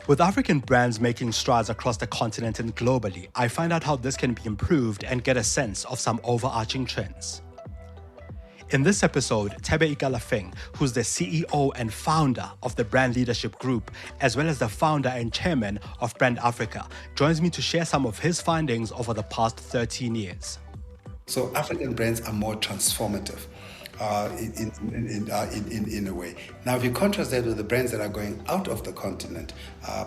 With African brands making strides across the continent and globally, I find out how this can be improved and get a sense of some overarching trends. In this episode, Thebe Ikalafeng, who's the CEO and founder of the Brand Leadership Group, as well as the founder and chairman of Brand Africa, joins me to share some of his findings over the past 13 years. So African brands are more transformative in a way. Now, if you contrast that with the brands that are going out of the continent,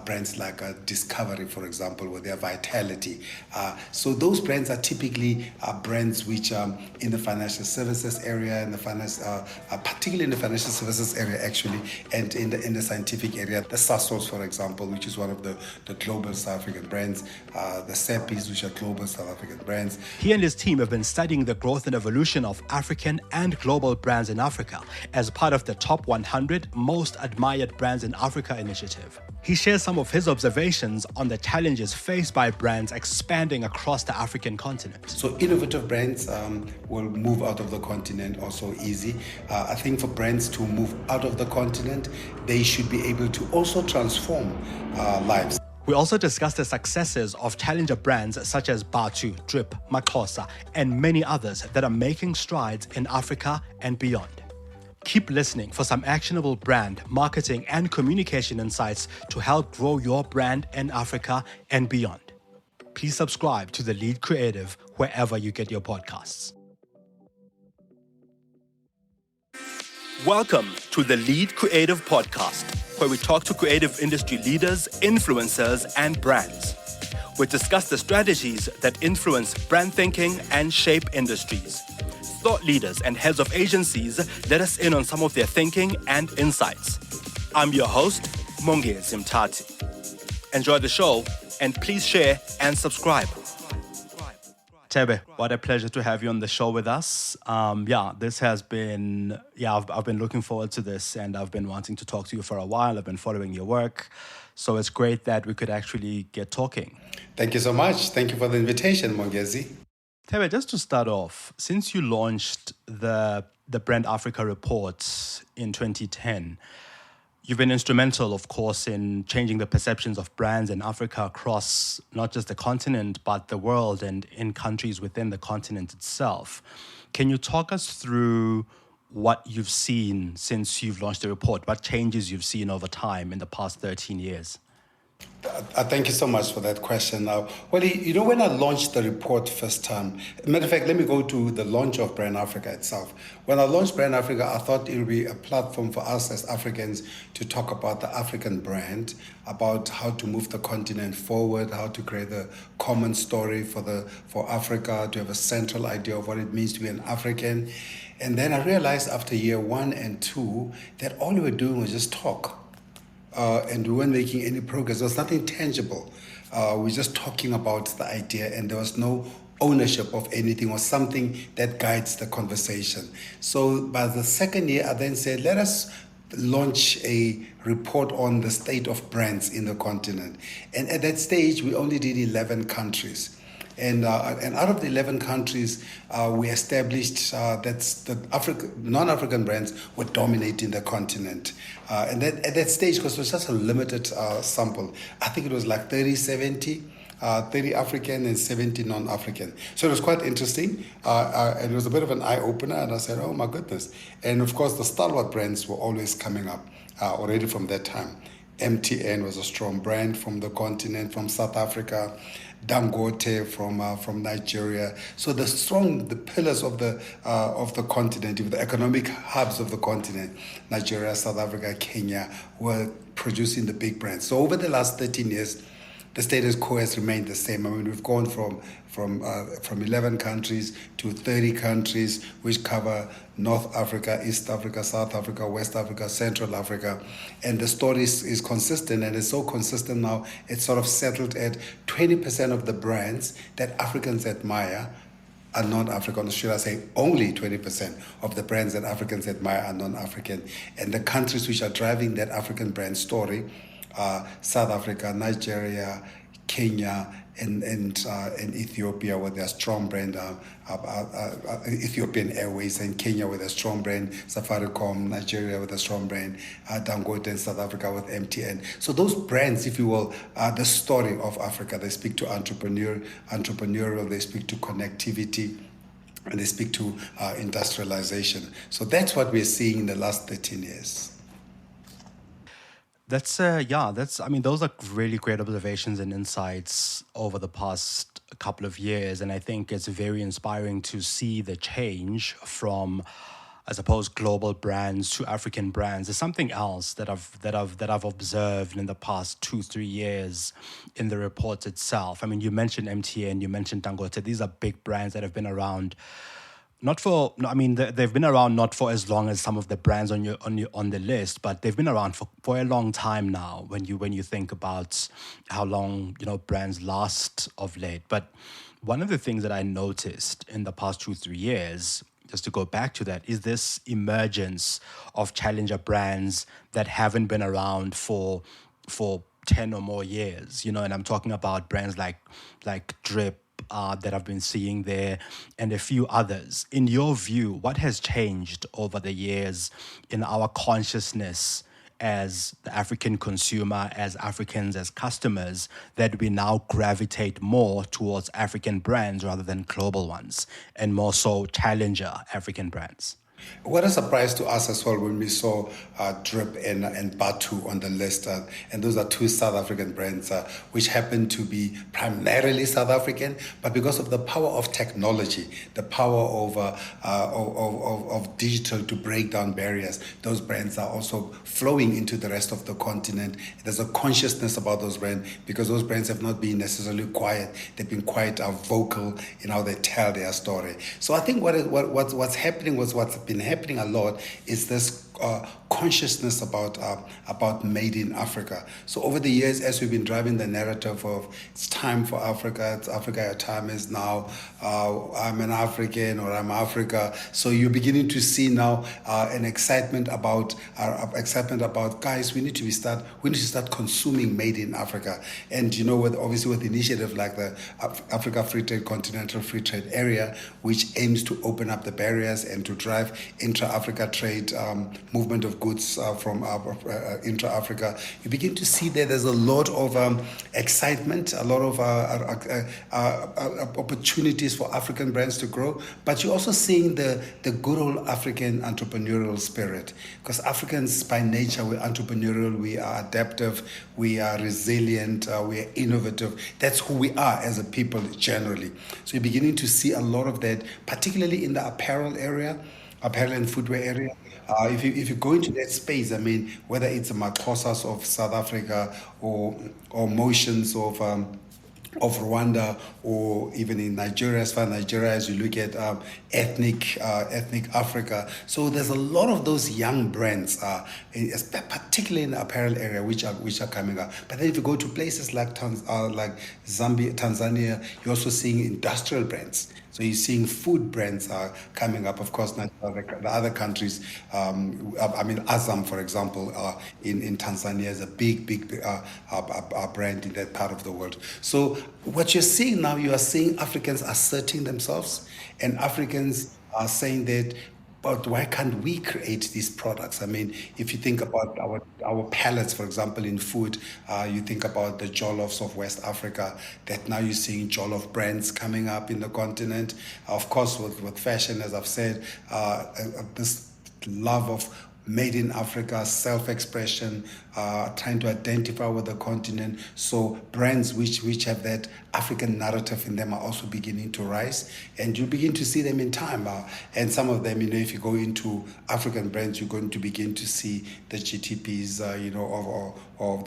brands like Discovery, for example, with their vitality. So those brands are typically brands which in the financial services area, particularly in the financial services area actually, and in the scientific area. The Sassos, for example, which is one of the global South African brands, the Sepis, which are global South African brands. He and his team have been studying the growth and evolution of African and global brands in Africa as part of the Top 100 Most Admired Brands in Africa initiative. He shares some of his observations on the challenges faced by brands expanding across the African continent. So innovative brands will move out of the continent also easy. I think for brands to move out of the continent, they should be able to also transform lives. We also discussed the successes of challenger brands such as Batu, Drip, Makosa, and many others that are making strides in Africa and beyond. Keep listening for some actionable brand, marketing, and communication insights to help grow your brand in Africa and beyond. Please subscribe to The Lead Creative wherever you get your podcasts. Welcome to the Lead Creative Podcast, where we talk to creative industry leaders, influencers, and brands. We discuss the strategies that influence brand thinking and shape industries. Thought leaders and heads of agencies let us in on some of their thinking and insights. I'm your host, Mongezi Mtati. Enjoy the show, and please share and subscribe. Thebe, what a pleasure to have you on the show with us. I've been looking forward to this, and I've been wanting to talk to you for a while. I've been following your work, so it's great that we could actually get talking. Thank you so much. Thank you for the invitation, Mongezi. Thebe, just to start off, since you launched the Brand Africa report in 2010, you've been instrumental, of course, in changing the perceptions of brands in Africa across not just the continent, but the world and in countries within the continent itself. Can you talk us through what you've seen since you've launched the report, what changes you've seen over time in the past 13 years? Thank you so much for that question. When I launched the report first time, matter of fact, let me go to the launch of Brand Africa itself. When I launched Brand Africa, I thought it would be a platform for us as Africans to talk about the African brand, about how to move the continent forward, how to create a common story for Africa, to have a central idea of what it means to be an African. And then I realized after year 1 and 2 that all we were doing was just talk. And we weren't making any progress. There was nothing tangible. We were just talking about the idea, and there was no ownership of anything or something that guides the conversation. So by the second year, I then said, let us launch a report on the state of brands in the continent. And at that stage, we only did 11 countries. And out of the 11 countries, we established that the non-African brands were dominating the continent. And at that stage, because it was just a limited sample, I think it was like 30-70, 30 African and 70 non-African. So it was quite interesting. And it was a bit of an eye-opener. And I said, oh, my goodness. And, of course, the stalwart brands were always coming up already from that time. MTN was a strong brand from the continent, from South Africa. Dangote from Nigeria. So the pillars of the continent, the economic hubs of the continent, Nigeria, South Africa, Kenya, were producing the big brands. So over the last 13 years, the status quo has remained the same. I mean, we've gone from 11 countries to 30 countries, which cover North Africa, East Africa, South Africa, West Africa, Central Africa. And the story is consistent, and it's so consistent now, it's sort of settled at 20% of the brands that Africans admire are non-African, or should I say only 20% of the brands that Africans admire are non-African. And the countries which are driving that African brand story are South Africa, Nigeria, Kenya, and Ethiopia with their strong brand, Ethiopian Airways, and Kenya with a strong brand, Safaricom, Nigeria with a strong brand, Dangote in South Africa with MTN. So those brands, if you will, are the story of Africa. They speak to entrepreneurial, they speak to connectivity, and they speak to industrialization. So that's what we're seeing in the last 13 years. I mean, those are really great observations and insights over the past couple of years. And I think it's very inspiring to see the change from, I suppose, global brands to African brands. There's something else that I've observed in the past 2-3 years in the report itself. I mean, you mentioned MTN, you mentioned Dangote. These are big brands that have been around not for, no, I mean, they've been around not for as long as some of the brands on the list, but they've been around for a long time now. When you think about how long brands last of late. But one of the things that I noticed in the past 2-3 years, just to go back to that, is this emergence of challenger brands that haven't been around for 10 or more years. And I'm talking about brands like Drip, that I've been seeing there, and a few others. In your view, what has changed over the years in our consciousness as the African consumer, as Africans, as customers, that we now gravitate more towards African brands rather than global ones, and more so challenger African brands? What a surprise to us as well when we saw Drip and Batu on the list. And those are two South African brands which happen to be primarily South African, but because of the power of technology, the power of digital to break down barriers, those brands are also flowing into the rest of the continent. There's a consciousness about those brands because those brands have not been necessarily quiet. They've been quite vocal in how they tell their story. So I think what's happening was what's been happening a lot is this consciousness about made in Africa. So over the years, as we've been driving the narrative of it's time for Africa, it's Africa, your time is now, I'm an African or I'm Africa. So you're beginning to see now an excitement about guys, we need to start consuming made in Africa. And obviously with initiative like the Africa Free Trade, Continental Free Trade Area, which aims to open up the barriers and to drive intra-Africa trade, movement of goods from intra-Africa, you begin to see there's a lot of excitement, a lot of opportunities for African brands to grow, but you're also seeing the good old African entrepreneurial spirit, because Africans by nature, we're entrepreneurial, we are adaptive, we are resilient, we are innovative. That's who we are as a people generally. So you're beginning to see a lot of that, particularly in the apparel and footwear area. If you go into that space, I mean, whether it's the Makosas of South Africa or Motions of Rwanda, or even in Nigeria, as far as Nigeria, as you look at ethnic Africa. So there's a lot of those young brands, particularly in the apparel area, which are coming up. But then if you go to places like Tanzania, you're also seeing industrial brands. So you're seeing food brands coming up. Of course, not the other countries. Azam, for example, in Tanzania is a big brand in that part of the world. So what you're seeing now, you are seeing Africans asserting themselves, and Africans are saying that, but why can't we create these products? I mean, if you think about our palettes, for example, in food, you think about the jollofs of West Africa, that now you're seeing jollof brands coming up in the continent. Of course, with fashion, as I've said, this love of made in Africa, self-expression, trying to identify with the continent. So brands which have that African narrative in them are also beginning to rise, and you begin to see them in time. And some of them, if you go into African brands, you're going to begin to see the GTPs, of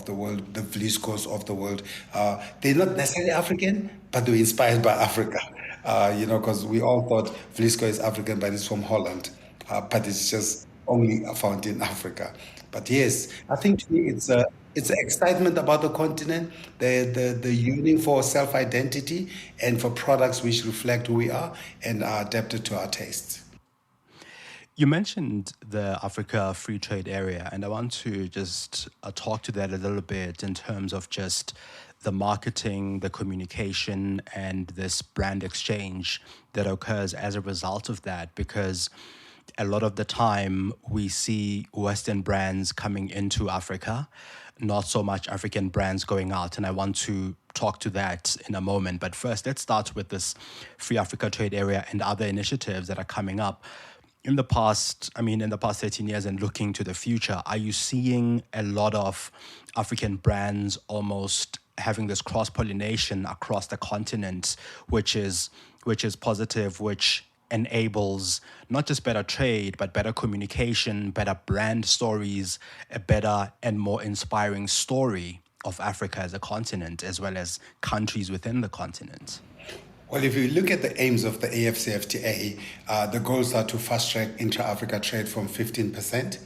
the world, the Vliscos of the world. They're not necessarily African, but they're inspired by Africa. Because we all thought Vlisco is African, but it's from Holland. But it's just only found in Africa. But yes, I think to me it's the excitement about the continent, the yearning for self-identity and for products which reflect who we are and are adapted to our tastes. You mentioned the Africa Free Trade Area, and I want to just talk to that a little bit in terms of just the marketing, the communication, and this brand exchange that occurs as a result of that. Because a lot of the time we see Western brands coming into Africa, not so much African brands going out. And I want to talk to that in a moment. But first, let's start with this Free Africa Trade Area and other initiatives that are coming up. In the past 13 years and looking to the future, are you seeing a lot of African brands almost having this cross-pollination across the continent, which is positive, which enables not just better trade, but better communication, better brand stories, a better and more inspiring story of Africa as a continent, as well as countries within the continent? Well, if you look at the aims of the AfCFTA, the goals are to fast-track intra-Africa trade from 15%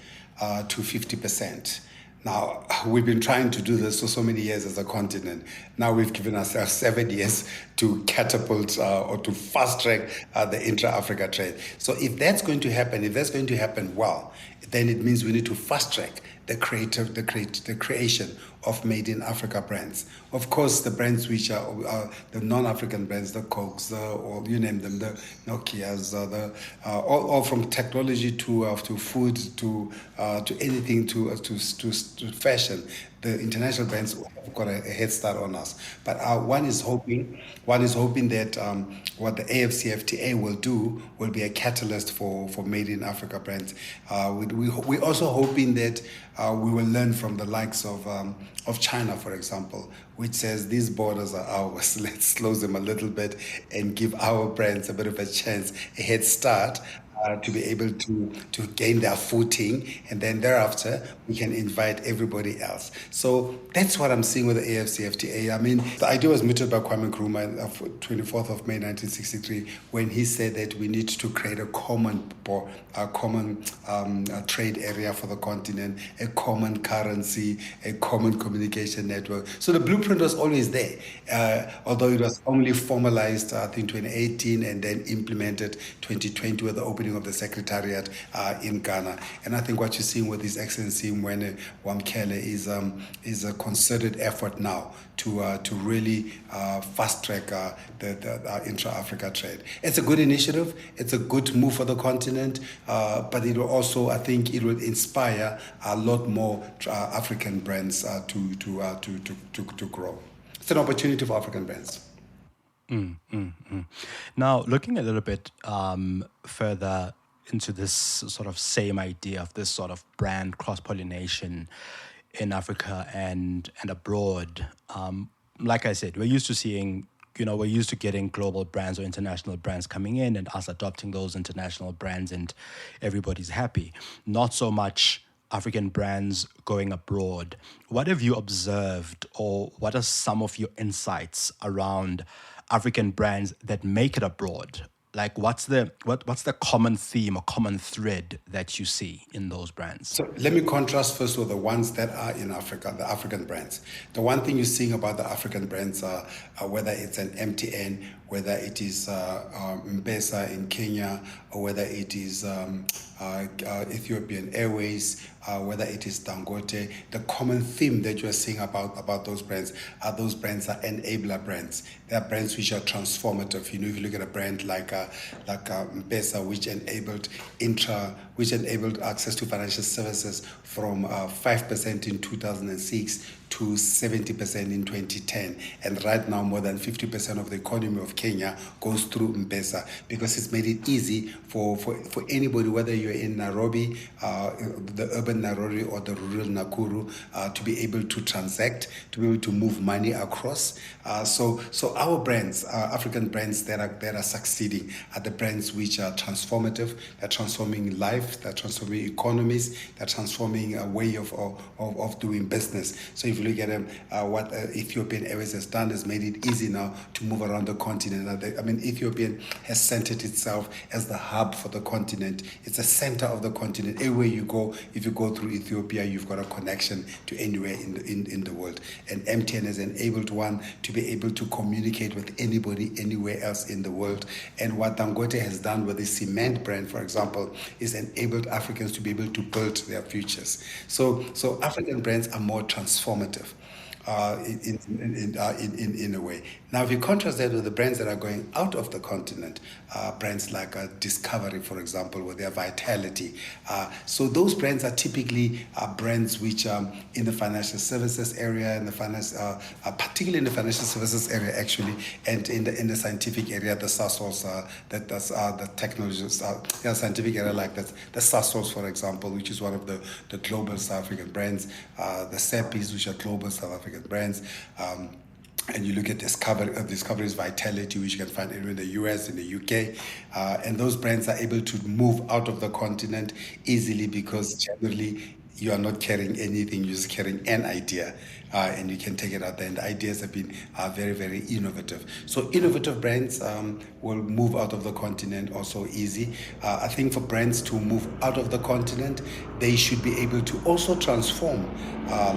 to 50%. Now, we've been trying to do this for so many years as a continent. Now we've given ourselves 7 years to catapult or to fast-track the intra-Africa trade. So if that's going to happen well, then it means we need to fast-track the creation of made in Africa brands. Of course, the brands which are the non-African brands, the Cokes, or you name them, the Nokias, all from technology to food to anything to fashion. The international brands have got a head start on us. But one is hoping that what the AfCFTA will do will be a catalyst for made in Africa brands. We're also hoping that we will learn from the likes of China, for example, which says these borders are ours. Let's close them a little bit and give our brands a bit of a chance, a head start, to be able to gain their footing, and then thereafter we can invite everybody else. So that's what I'm seeing with the AfCFTA. I mean, the idea was mooted by Kwame Nkrumah on 24th of May 1963 when he said that we need to create a common trade area for the continent, a common currency, a common communication network. So the blueprint was always there, although it was only formalized, I think, 2018 and then implemented 2020 with the opening of the Secretariat in Ghana. And I think what you're seeing with His Excellency Mwene Wamkele is a concerted effort now to really fast-track the intra-Africa trade. It's a good initiative. It's a good move for the continent, but it will also, I think, it will inspire a lot more African brands to grow. It's an opportunity for African brands. Now, looking a little bit further into this sort of same idea of this sort of brand cross-pollination in Africa and abroad, like I said, we're used to getting global brands or international brands coming in and us adopting those international brands and everybody's happy. Not so much African brands going abroad. What have you observed, or what are some of your insights around African brands that make it abroad? Like, what's the common theme or common thread that you see in those brands? So let me contrast first with the ones that are in Africa, the African brands. The one thing you're seeing about the African brands are whether it's an MTN, whether it is M-Pesa in Kenya, or whether it is Ethiopian Airways, whether it is Dangote. The common theme that you're seeing about those brands are enabler brands. They are brands which are transformative. If you look at a brand like M-Pesa, which enabled access to financial services from 5% in 2006 to 70% in 2010. And right now, more than 50% of the economy of Kenya goes through M-Pesa, because it's made it easy for anybody, whether you're in Nairobi, the urban Nairobi or the rural Nakuru, to be able to transact, to be able to move money across. So our brands, African brands that are succeeding, are the brands which are transformative. They're transforming life. They're transforming economies. They're transforming a way of doing business. So if you look at them, what Ethiopian Airways has done is made it easy now to move around the continent. Ethiopian has centered itself as the hub for the continent. It's the center of the continent. Everywhere you go, if you go through Ethiopia, you've got a connection to anywhere in the world. And MTN has enabled one to be able to communicate with anybody, anywhere else in the world. And what Dangote has done with the cement brand, for example, is enabled Africans to be able to build their futures. So African brands are more transformative. in a way. Now, if you contrast that with the brands that are going out of the continent, brands like Discovery, for example, with their vitality. So those brands are typically brands which in the financial services area, in the finance, particularly in the financial services area, actually, and in the scientific area, the SASOs, the technologies, scientific area like that, the SASOs, for example, which is one of the global South African brands, the SEPIs, which are global South African brands. And you look at Discovery's Vitality, which you can find in the US, in the UK, and those brands are able to move out of the continent easily because generally you are not carrying anything, you're just carrying an idea, and you can take it out there. And the ideas have been very, very innovative. So innovative brands will move out of the continent also easy. I think for brands to move out of the continent, they should be able to also transform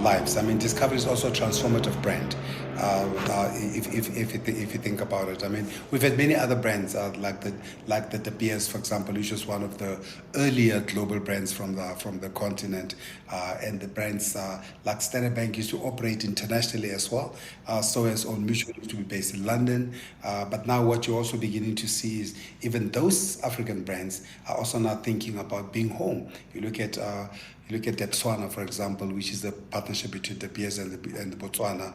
lives. I mean, Discovery is also a transformative brand. If you think about it, I mean, we've had many other brands like the De Beers, for example, which was one of the earlier global brands from the continent, and the brands like Standard Bank used to operate internationally as well. So as Old Mutual used to be based in London, but now what you're also beginning to see is even those African brands are also now thinking about being home. You look at Botswana, for example, which is the partnership between De Beers and the Botswana.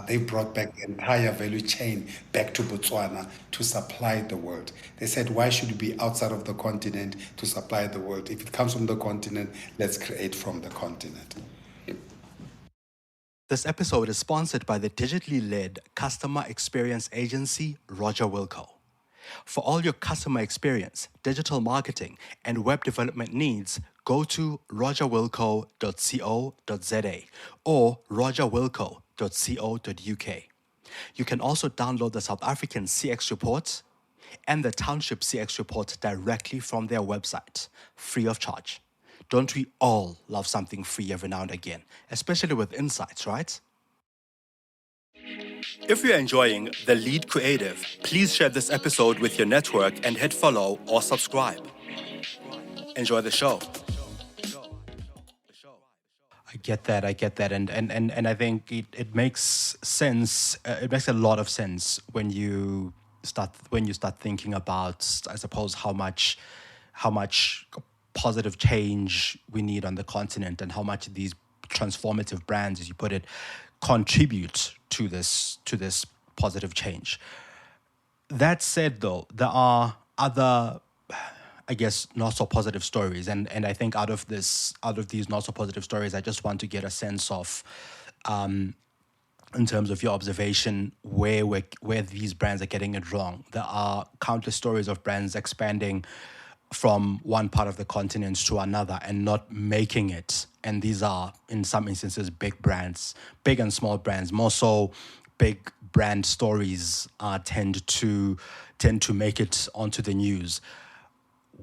They brought back the entire value chain back to Botswana to supply the world. They said, why should we be outside of the continent to supply the world? If it comes from the continent, let's create from the continent. This episode is sponsored by the digitally led customer experience agency, Roger Wilco. For all your customer experience, digital marketing, and web development needs, go to rogerwilco.co.za or rogerwilco.co.uk. You can also download the South African CX report and the Township CX report directly from their website, free of charge. Don't we all love something free every now and again, especially with insights, right? If you're enjoying The Lead Creative, please share this episode with your network and hit follow or subscribe. Enjoy the show. I get that, and I think it makes sense. It makes a lot of sense when you start thinking about, I suppose, how much positive change we need on the continent, and how much these transformative brands, as you put it, contribute to this positive change. That said, though, there are other, I guess, not so positive stories, and I think out of these not so positive stories, I just want to get a sense of, in terms of your observation, where these brands are getting it wrong. There are countless stories of brands expanding from one part of the continent to another and not making it. And these are, in some instances, big brands, big and small brands. More so, big brand stories tend to make it onto the news.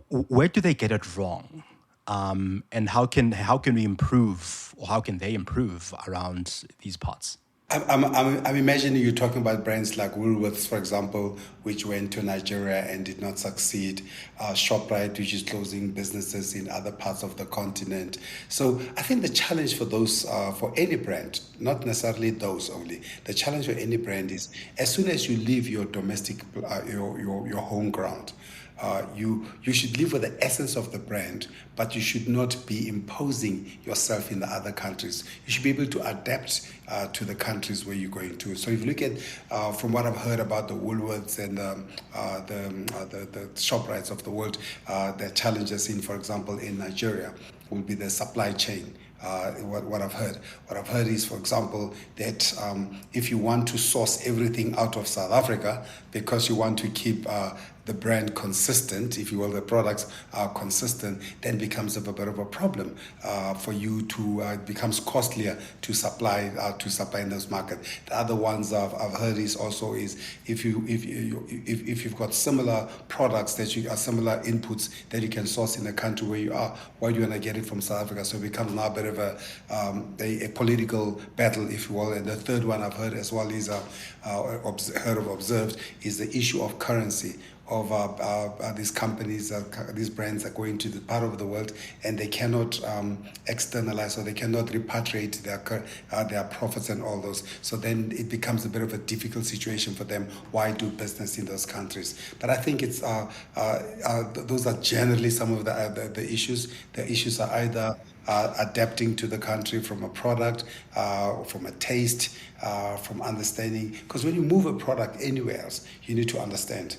Where do they get it wrong? And how can we improve, or how can they improve around these parts? I'm imagining you're talking about brands like Woolworths, for example, which went to Nigeria and did not succeed. ShopRite, which is closing businesses in other parts of the continent. So I think the challenge for those, for any brand, not necessarily those only, the challenge for any brand is as soon as you leave your domestic, your home ground, you should live with the essence of the brand, but you should not be imposing yourself in the other countries. You should be able to adapt to the countries where you're going to. So if you look at, from what I've heard about the Woolworths and the ShopRites of the world, the challenges in, for example, in Nigeria will be the supply chain. What I've heard is, for example, that if you want to source everything out of South Africa because you want to keep the brand consistent, if you will, the products are consistent, then becomes a bit of a problem for you to, it becomes costlier to supply in those markets. The other ones I've heard is also is if you've got similar products that you are similar inputs that you can source in the country where you are, why do you want to get it from South Africa? So it becomes now a bit of a political battle, if you will. And the third one I've heard as well is observed is the issue of currency. of these companies, these brands are going to the part of the world, and they cannot externalize, or they cannot repatriate their profits and all those. So then it becomes a bit of a difficult situation for them. Why do business in those countries? But I think it's those are generally some of the issues. The issues are either adapting to the country from a product, from a taste, from understanding. Because when you move a product anywhere else, you need to understand.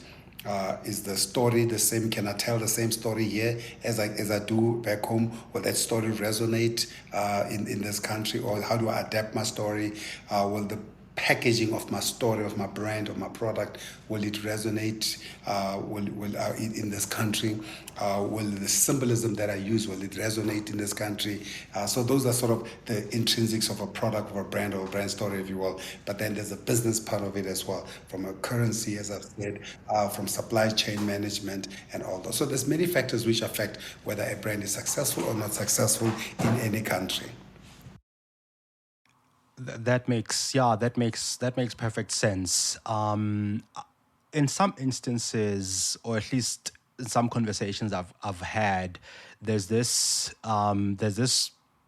Is the story the same? Can I tell the same story here as I do back home? Will that story resonate in this country? Or how do I adapt my story? Will the packaging of my story, of my brand, of my product, will it resonate in this country? Will the symbolism that I use, will it resonate in this country? So those are sort of the intrinsics of a product, of a brand, or a brand story, if you will. But then there's a business part of it as well, from a currency, as I've said, from supply chain management and all those. So there's many factors which affect whether a brand is successful or not successful in any country. That makes perfect sense. In some instances, or at least in some conversations I've had, there's this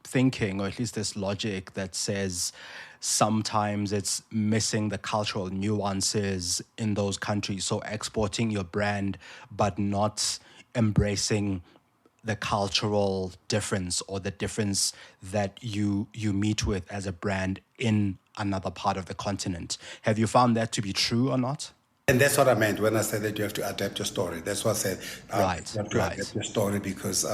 thinking, or at least this logic that says sometimes it's missing the cultural nuances in those countries. So exporting your brand, but not embracing the cultural difference, or the difference that you meet with as a brand in another part of the continent. Have you found that to be true or not? And that's what I meant when I said that you have to adapt your story. That's what I said. Right, You have to right. adapt your story because,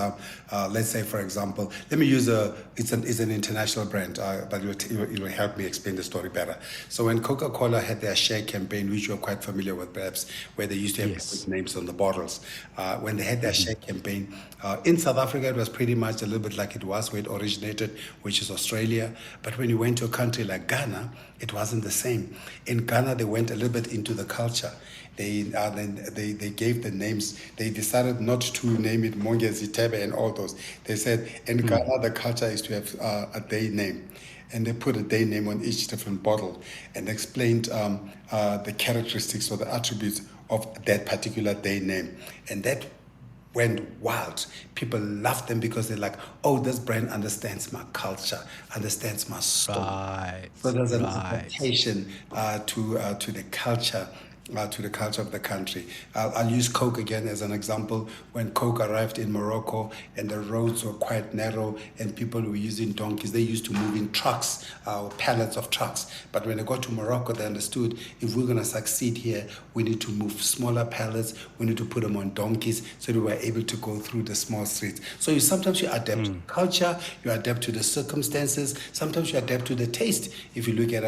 let's say, for example, let me use it's an international brand, but it will help me explain the story better. So when Coca-Cola had their share campaign, which you're quite familiar with perhaps, where they used to have Yes. names on the bottles, when they had their share campaign, in South Africa, it was pretty much a little bit like it was where it originated, which is Australia. But when you went to a country like Ghana, it wasn't the same. In Ghana, they went a little bit into the culture. They gave the names. They decided not to name it Mongezi, Thebe, and all those. They said in Ghana, the culture is to have a day name. And they put a day name on each different bottle and explained the characteristics or the attributes of that particular day name. And that went wild. People loved them because they're like, oh, this brand understands my culture, understands my story. Right. So there's an Right. adaptation to the culture. To the culture of the country. I'll use Coke again as an example. When Coke arrived in Morocco and the roads were quite narrow and people were using donkeys, they used to move in trucks, pallets of trucks. But when they got to Morocco, they understood if we're going to succeed here, we need to move smaller pallets, we need to put them on donkeys so they were able to go through the small streets. So sometimes you adapt to culture, you adapt to the circumstances, sometimes you adapt to the taste. If you look at,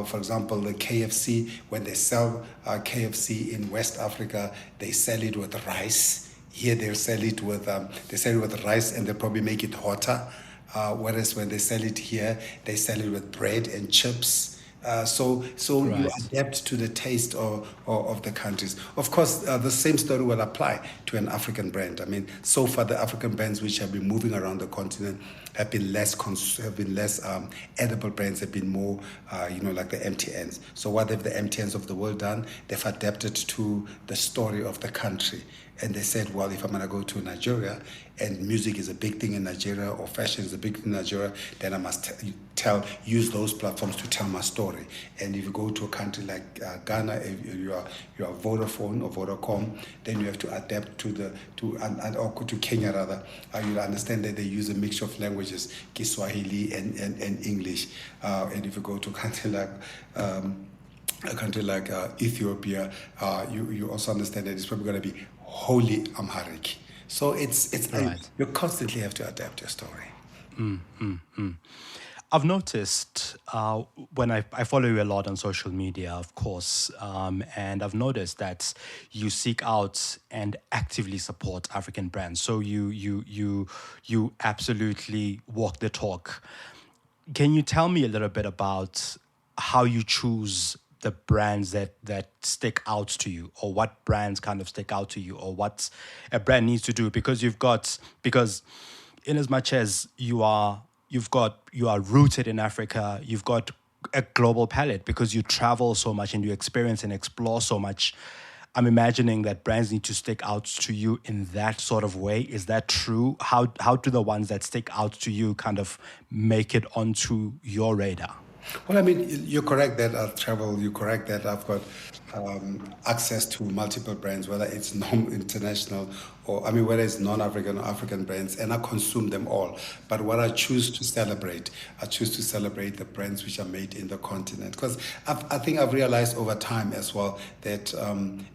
for example, the KFC, when they sell KFC in West Africa, they sell it with rice. Here they sell it with rice, and they probably make it hotter. Whereas when they sell it here, they sell it with bread and chips. So Right. you adapt to the taste of the countries. Of course, the same story will apply to an African brand. I mean, so far the African brands which have been moving around the continent have been less edible brands, have been more, like the MTNs. So what have the MTNs of the world done? They've adapted to the story of the country. And they said, well, if I'm going to go to Nigeria and music is a big thing in Nigeria, or fashion is a big thing in Nigeria, then I must use those platforms to tell my story. And if you go to a country like Ghana, if you are Vodafone or Vodacom, then you have to adapt to Kenya rather. You'll understand that they use a mixture of languages, Kiswahili and English. And if you go to a country like Ethiopia, you also understand that it's probably going to be wholly Amharic. So Right. you constantly have to adapt your story. I've noticed when I follow you a lot on social media, of course, and I've noticed that you seek out and actively support African brands. So you absolutely walk the talk. Can you tell me a little bit about how you choose the brands that stick out to you, or what brands kind of stick out to you, or what a brand needs to do? Because in as much as you are rooted in Africa, you've got a global palette because you travel so much and you experience and explore so much I'm imagining that brands need to stick out to you in that sort of way. Is that true? How do the ones that stick out to you kind of make it onto your radar? Well, I mean, you're correct that I've traveled. You're correct that I've got access to multiple brands, whether it's non-international or, I mean, whether it's non-African or African brands, and I consume them all. But what I choose to celebrate, I choose to celebrate the brands which are made in the continent. Because I think I've realized over time as well that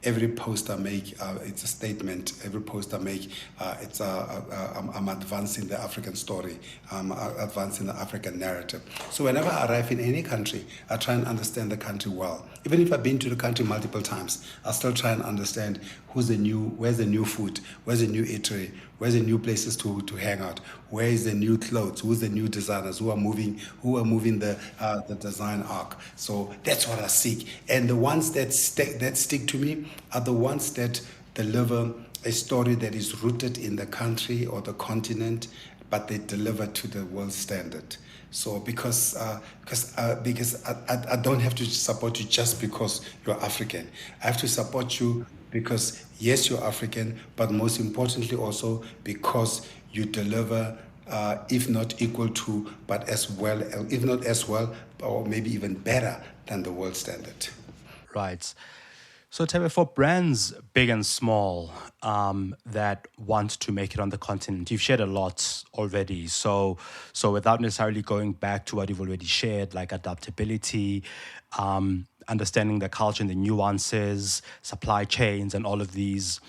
every post I make, it's a statement. Every post I make, I'm advancing the African story. I'm advancing the African narrative. So whenever I arrive in any country, I try and understand the country well. Even if I've been to the country multiple times, I still try and understand where's the new food, where's the new eatery, where's the new places to hang out, where is the new clothes, who's the new designers, who are moving the design arc. So that's what I seek. And the ones that stick to me are the ones that deliver a story that is rooted in the country or the continent, but they deliver to the world standard. So because I don't have to support you just because you're African. I have to support you because yes, you're African, but most importantly also because you deliver, if not equal to, but as well, if not as well, or maybe even better than the world standard. Right. So, Thebe, for brands big and small that want to make it on the continent, you've shared a lot already. So without necessarily going back to what you've already shared, like adaptability, understanding the culture and the nuances, supply chains, and all of these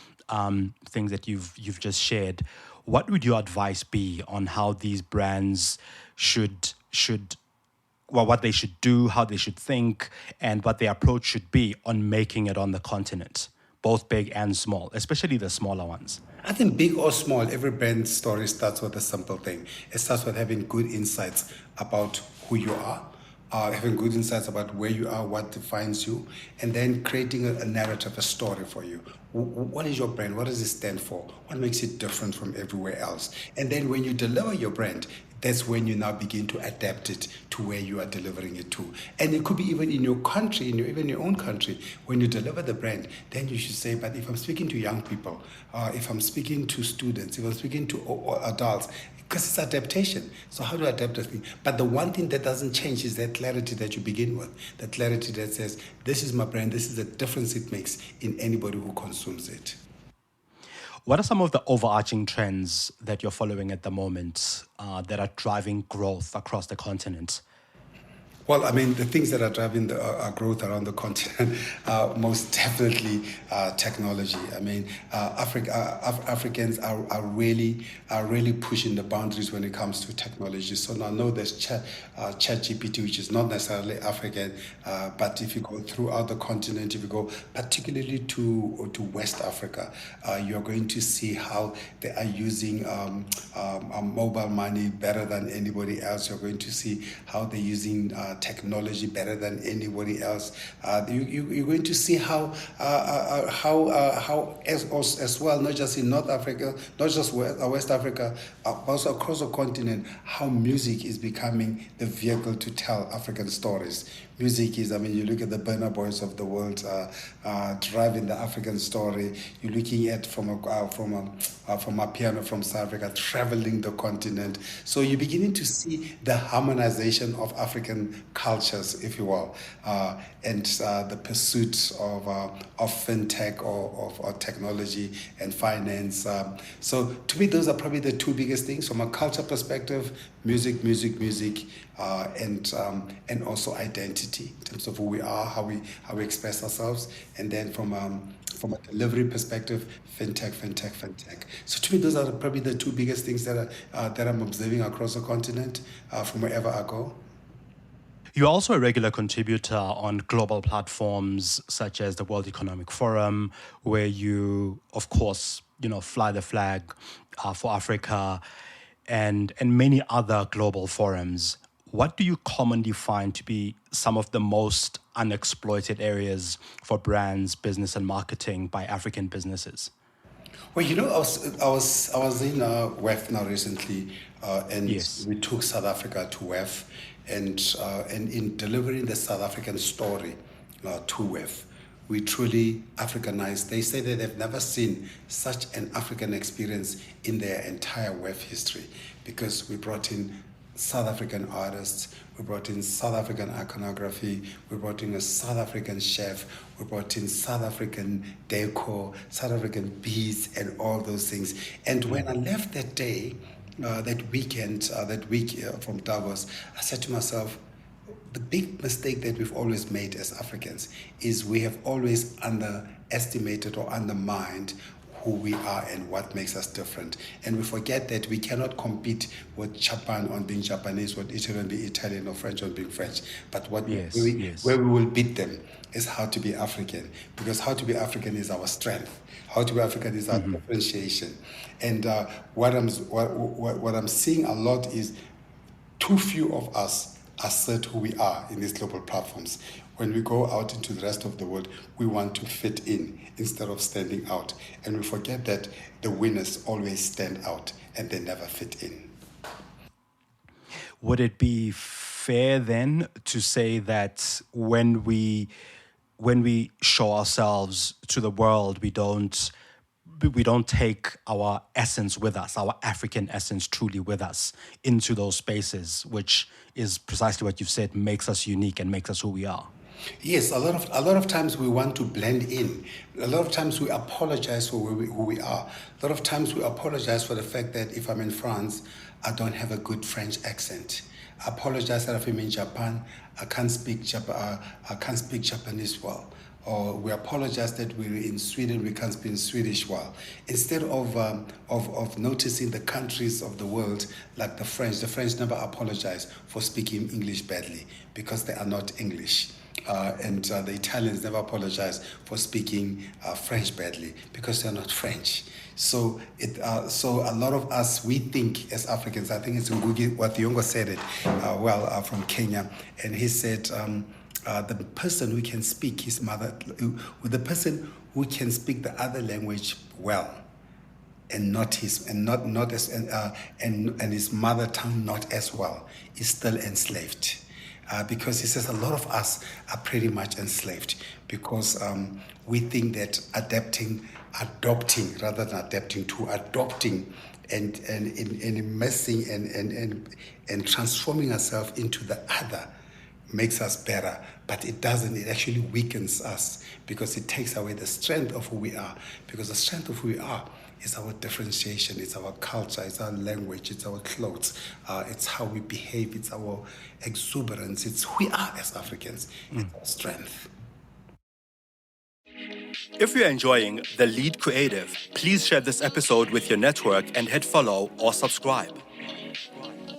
things that you've just shared, what would your advice be on how these brands should what they should do, how they should think, and what their approach should be on making it on the continent, both big and small, especially the smaller ones? I think big or small, every brand story starts with a simple thing. It starts with having good insights about who you are, having good insights about where you are, what defines you, and then creating a narrative, a story for you. What is your brand? What does it stand for? What makes it different from everywhere else? And then when you deliver your brand, that's when you now begin to adapt it to where you are delivering it to. And it could be even in your country, even your own country. When you deliver the brand, then you should say, but if I'm speaking to young people, if I'm speaking to students, if I'm speaking to adults, because it's adaptation. So how do I adapt the thing? But the one thing that doesn't change is that clarity that you begin with. The clarity that says, this is my brand, this is the difference it makes in anybody who consumes it. What are some of the overarching trends that you're following at the moment that are driving growth across the continent? Well, I mean, the things that are driving our growth around the continent are most definitely technology. I mean, Africans are really pushing the boundaries when it comes to technology. So now I know there's ChatGPT, which is not necessarily African, but if you go throughout the continent, if you go particularly to West Africa, you're going to see how they are using mobile money better than anybody else. You're going to see how they're using technology better than anybody else. You're going to see how as well, not just in North Africa, not just West Africa, also across the continent, how music is becoming the vehicle to tell African stories. Music is, I mean, you look at the Burna Boys of the world driving the African story. You're looking at from a piano from South Africa traveling the continent. So you're beginning to see the harmonization of African cultures, if you will, and the pursuit of fintech or technology and finance. So to me, those are probably the two biggest things from a culture perspective: music, and also identity in terms of who we are, how we express ourselves, and then from a delivery perspective, fintech. So to me, those are probably the two biggest things that I'm observing across the continent from wherever I go. You're also a regular contributor on global platforms such as the World Economic Forum, where you, of course, fly the flag for Africa, and many other global forums. What do you commonly find to be some of the most unexploited areas for brands, business, and marketing by African businesses? Well, I was in WEF now recently, and Yes. we took South Africa to WEF, and in delivering the South African story to WEF, we truly Africanized. They say that they've never seen such an African experience in their entire WEF history, because we brought in South African artists, we brought in South African iconography, we brought in a South African chef, we brought in South African decor, South African beads, and all those things. And when I left that day, that week from Davos, I said to myself, the big mistake that we've always made as Africans is we have always underestimated or undermined who we are and what makes us different. And we forget that we cannot compete with Japan on being Japanese, with Italy on being Italian, or French on being French. But where we will beat them is how to be African, because how to be African is our strength. How to be African is our differentiation. And what I'm seeing a lot is too few of us assert who we are in these global platforms. When we go out into the rest of the world, we want to fit in instead of standing out. And we forget that the winners always stand out and they never fit in. Would it be fair then to say that when we show ourselves to the world, we don't take our essence with us, our African essence truly with us into those spaces, which is precisely what you've said, makes us unique and makes us who we are? Yes, a lot of times we want to blend in. A lot of times we apologize for who we are. A lot of times we apologize for the fact that if I'm in France, I don't have a good French accent. I apologize that if I'm in Japan, I can't speak Japanese well. Or we apologize that we're in Sweden, we can't speak Swedish well. Instead of noticing the countries of the world like the French never apologize for speaking English badly because they are not English. And the Italians never apologize for speaking French badly because they're not French. So a lot of us, we think as Africans, I think it's Ngugi wa Thiong'o said it from Kenya, and he said the person who can speak the person who can speak the other language well, and his mother tongue not as well, is still enslaved. Because he says a lot of us are pretty much enslaved because we think that adopting and immersing and transforming ourselves into the other makes us better, but it doesn't. It actually weakens us because it takes away the strength of who we are, because the strength of who we are is our differentiation, it's our culture, it's our language, it's our clothes, it's how we behave, it's our exuberance, it's who we are as Africans, it's our strength. If you're enjoying The Lead Creative, please share this episode with your network and hit follow or subscribe.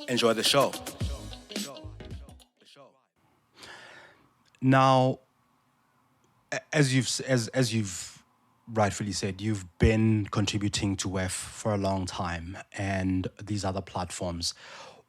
Enjoy the show. Now, as you've rightfully said, you've been contributing to WEF for a long time and these other platforms.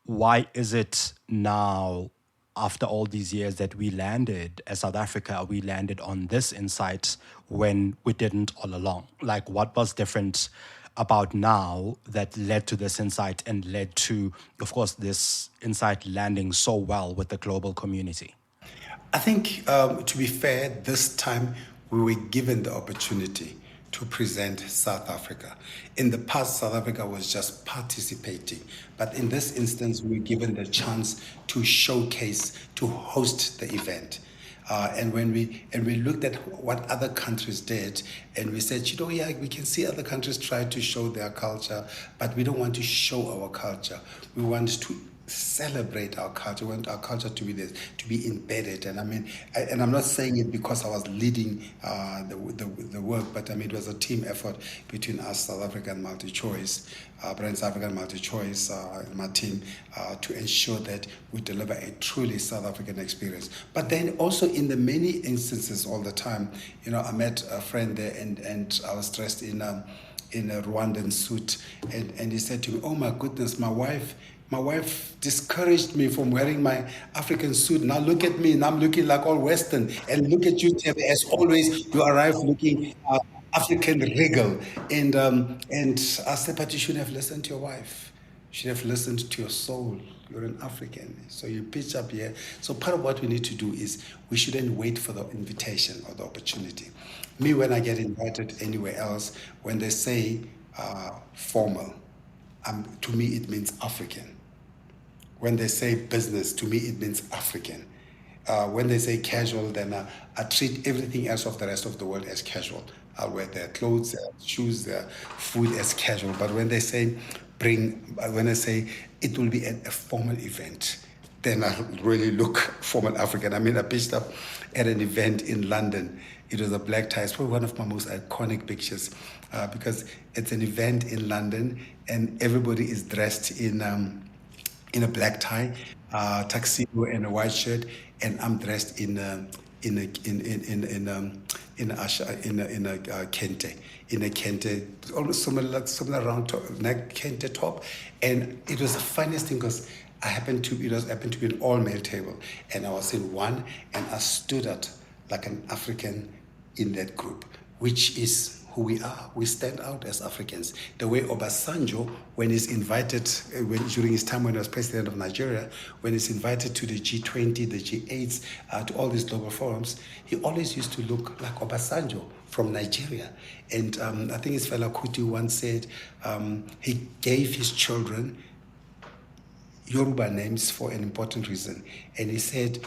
Why is it now, after all these years, that we landed, as South Africa, we landed on this insight when we didn't all along? Like, what was different about now that led to this insight and led to, of course, this insight landing so well with the global community? I think, to be fair, this time we were given the opportunity to present South Africa. In the past, South Africa was just participating, but in this instance, we were given the chance to showcase, to host the event. And we looked at what other countries did, and we said, we can see other countries try to show their culture, but we don't want to show our culture. We want to celebrate our culture. We want our culture to be this, to be embedded. And I'm not saying it because I was leading the work, but it was a team effort between us, South African Multi-Choice, Brands African Multi-Choice, my team, to ensure that we deliver a truly South African experience. But then also in the many instances all the time, I met a friend there and I was dressed in a Rwandan suit, and he said to me, "Oh my goodness, my wife discouraged me from wearing my African suit. Now look at me, and I'm looking like all Western. And look at you, Thebe, as always, you arrive looking African regal." And I said, "But you should have listened to your wife. should have listened to your soul. You're an African, so you pitch up here. So part of what we need to do is we shouldn't wait for the invitation or the opportunity. Me, when I get invited anywhere else, when they say formal, to me it means African. When they say business, to me it means African. When they say casual, then I treat everything else of the rest of the world as casual. I'll wear their clothes, their shoes, their food as casual. But when they say when I say it will be a formal event, then I really look formal African. I mean, I pitched up at an event in London. It was a black tie. It's probably one of my most iconic pictures because it's an event in London and everybody is dressed in a black tie, tuxedo and a white shirt, and I'm dressed in a kente, almost similar round neck kente top, and it was the funniest thing because happened to be an all male table, and I was in one, and I stood out like an African in that group, which is who we are. We stand out as Africans. The way Obasanjo, when he's invited, during his time when he was president of Nigeria, when he's invited to the G20, the G8s, to all these global forums, he always used to look like Obasanjo from Nigeria. And I think his fellow Kuti once said he gave his children Yoruba names for an important reason. And he said,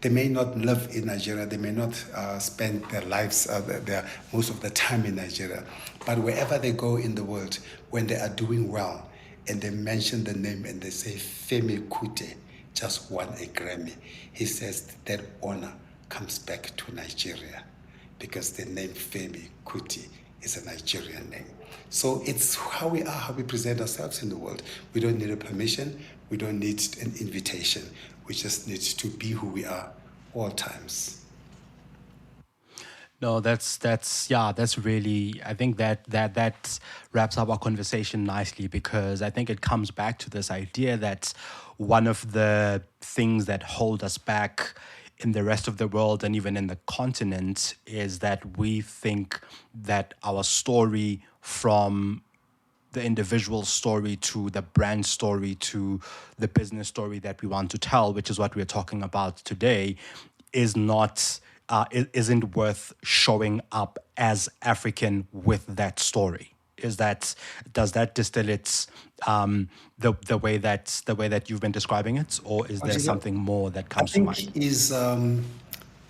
they may not live in Nigeria, they may not spend their lives, most of the time in Nigeria, but wherever they go in the world, when they are doing well, and they mention the name and they say, Femi Kute just won a Grammy, he says that honor comes back to Nigeria because the name Femi Kuti is a Nigerian name. So it's how we are, how we present ourselves in the world. We don't need a permission, we don't need an invitation. We just need to be who we are all times. No, that's really, I think that wraps up our conversation nicely, because I think it comes back to this idea that one of the things that hold us back in the rest of the world and even in the continent is that we think that our story, from the individual story to the brand story to the business story that we want to tell, which is what we're talking about today, isn't worth showing up as African with that story. Does that distill it the way that you've been describing it, or is there something more that comes to mind? I think is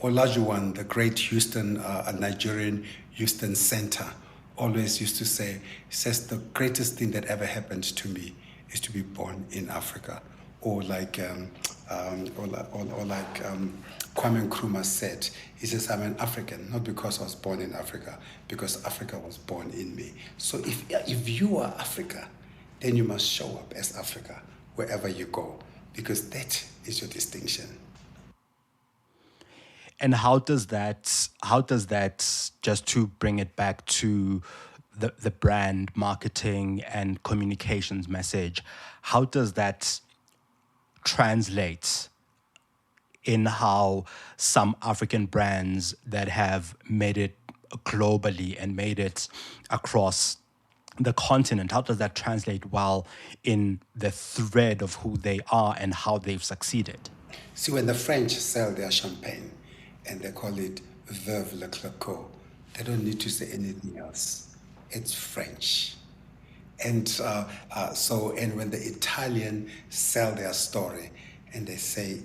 Olajuwon, the great Houston, Nigerian Houston center, always used to say, he says, the greatest thing that ever happened to me is to be born in Africa. Or like Kwame Nkrumah said, he says, I'm an African, not because I was born in Africa, because Africa was born in me. So if you are Africa, then you must show up as Africa wherever you go, because that is your distinction. And how does that, just to bring it back to the brand marketing and communications message, how does that translate in how some African brands that have made it globally and made it across the continent, how does that translate well in the thread of who they are and how they've succeeded? See, when the French sell their champagne and they call it Veuve le Clicquot, they don't need to say anything else. It's French. And and when the Italian sell their story and they say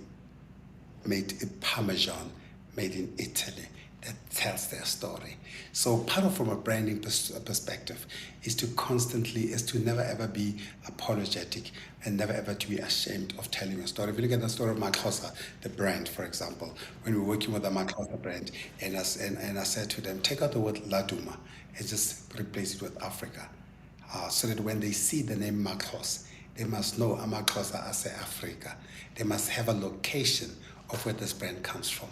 made in Parmesan, made in Italy, that tells their story. So part of, from a branding perspective, is to never ever be apologetic and never ever to be ashamed of telling a story. If you look at the story of Makhosa, the brand, for example, when we were working with the Makhosa brand, and I said to them, take out the word Laduma and just replace it with Africa. So that when they see the name Makhosa, they must know Amakhosa as Africa. They must have a location of where this brand comes from.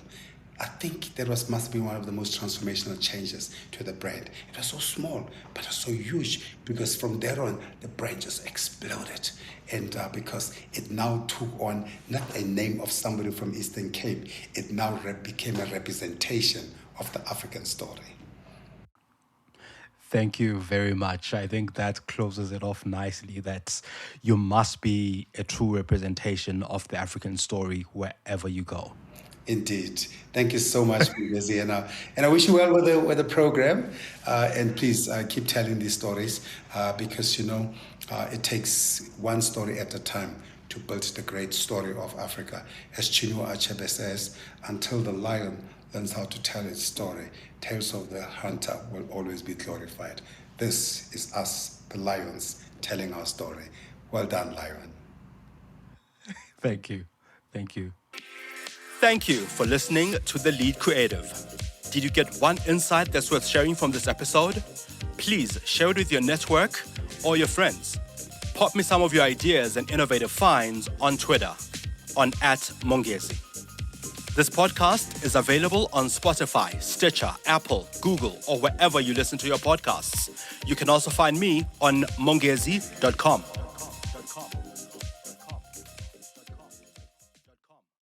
I think that must be one of the most transformational changes to the brand. It was so small, but it was so huge, because from there on, the brand just exploded. And because it now took on not a name of somebody from Eastern Cape, it now became a representation of the African story. Thank you very much. I think that closes it off nicely. That you must be a true representation of the African story wherever you go. Indeed. Thank you so much, Mongezi. And I wish you well with the program. And please keep telling these stories because, it takes one story at a time to build the great story of Africa. As Chinua Achebe says, until the lion learns how to tell its story, tales of the hunter will always be glorified. This is us, the lions, telling our story. Well done, lion. Thank you. Thank you. Thank you for listening to The Lead Creative. Did you get one insight that's worth sharing from this episode? Please share it with your network or your friends. Pop me some of your ideas and innovative finds on Twitter on @Mongezi. This podcast is available on Spotify, Stitcher, Apple, Google, or wherever you listen to your podcasts. You can also find me on mongezi.com.